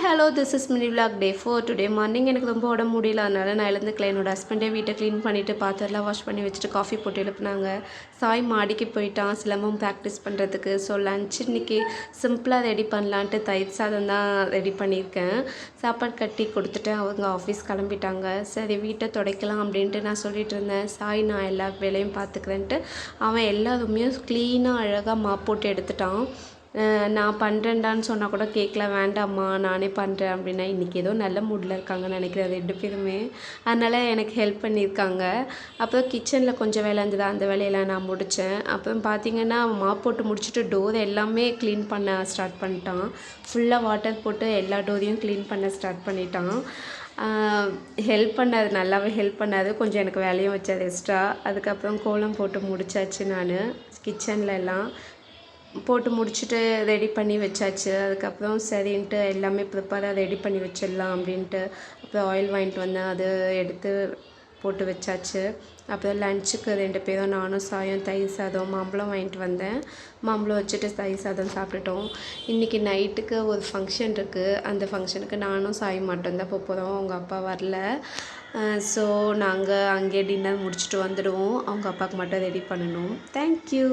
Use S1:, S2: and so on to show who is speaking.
S1: Hello this is mini vlog day 4 today morning எனக்கு ரொம்ப உடம்பு முடியல. அதனால நான் எழுந்துக்கல. என்னோட ஹஸ்பண்டே வீட்டை க்ளீன் பண்ணிவிட்டு பாத்திரம்லாம் வாஷ் பண்ணி வச்சுட்டு காஃபி போட்டு எழுப்புனாங்க. சாய் மாடிக்கு போயிட்டான் சிலம்பம் ப்ராக்டிஸ் பண்ணுறதுக்கு. ஸோ லன்ச் இன்றைக்கி சிம்பிளாக ரெடி பண்ணலான்ட்டு தயிர் சாதம் தான் ரெடி பண்ணியிருக்கேன். சாப்பாடு கட்டி கொடுத்துட்டு அவங்க ஆஃபீஸ் கிளம்பிட்டாங்க. சரி வீட்டை துடைக்கலாம் அப்படின்ட்டு நான் சொல்லிட்டு இருந்தேன். சாய் நான் எல்லா வேலையும் பார்த்துக்கிறேன்ட்டு அவன் எல்லாருமே க்ளீனாக அழகாக மாப் போட்டு எடுத்துட்டான். நான் பண்ணுறேன்டான்னு சொன்னால் கூட கேட்கல, வேண்டாம்மா நானே பண்ணுறேன் அப்படின்னா. இன்றைக்கி ஏதோ நல்ல மூடில் இருக்காங்கன்னு நினைக்கிறேன் 2 பேருமே. அதனால் எனக்கு ஹெல்ப் பண்ணியிருக்காங்க. அப்புறம் கிச்சனில் கொஞ்சம் வேலை இருந்தது, அந்த வேலையெல்லாம் நான் முடித்தேன். அப்புறம் பார்த்திங்கன்னா மாப் போட்டு முடிச்சுட்டு டோர் எல்லாமே க்ளீன் பண்ண ஸ்டார்ட் பண்ணிட்டான். ஃபுல்லாக வாட்டர் போட்டு எல்லா டோரையும் க்ளீன் பண்ண ஸ்டார்ட் பண்ணிட்டான். ஹெல்ப் பண்ணாது, நல்லாவே ஹெல்ப் பண்ணாது. கொஞ்சம் எனக்கு வேலையும் வச்சாது எக்ஸ்ட்ரா. அதுக்கப்புறம் கோலம் போட்டு முடித்தாச்சு. நான் கிச்சனில் எல்லாம் போட்டு முடிச்சுட்டு ரெடி பண்ணி வச்சாச்சு. அதுக்கப்புறம் சரின்ட்டு எல்லாமே ப்ரிப்பேராக ரெடி பண்ணி வச்சிடலாம் அப்படின்ட்டு அப்புறம் ஆயில் வாங்கிட்டு வந்தேன், அது எடுத்து போட்டு வச்சாச்சு. அப்புறம் லன்ச்சுக்கு 2 பேரும் நானும் சாயும் தயிர் சாதம் மாம்பழம் வாங்கிட்டு வந்தேன். மாம்பழம் வச்சுட்டு தயிர் சாதம் சாப்பிட்டுட்டோம். இன்றைக்கி நைட்டுக்கு ஒரு ஃபங்க்ஷன் இருக்குது. அந்த ஃபங்க்ஷனுக்கு நானும் சாயும் மட்டும்தான் போகிறோம். அவங்க அப்பா வரல. ஸோ நாங்கள் அங்கேயே டின்னர் முடிச்சுட்டு வந்துடுவோம். அவங்க அப்பாவுக்கு மட்டும் ரெடி பண்ணணும். தேங்க்யூ.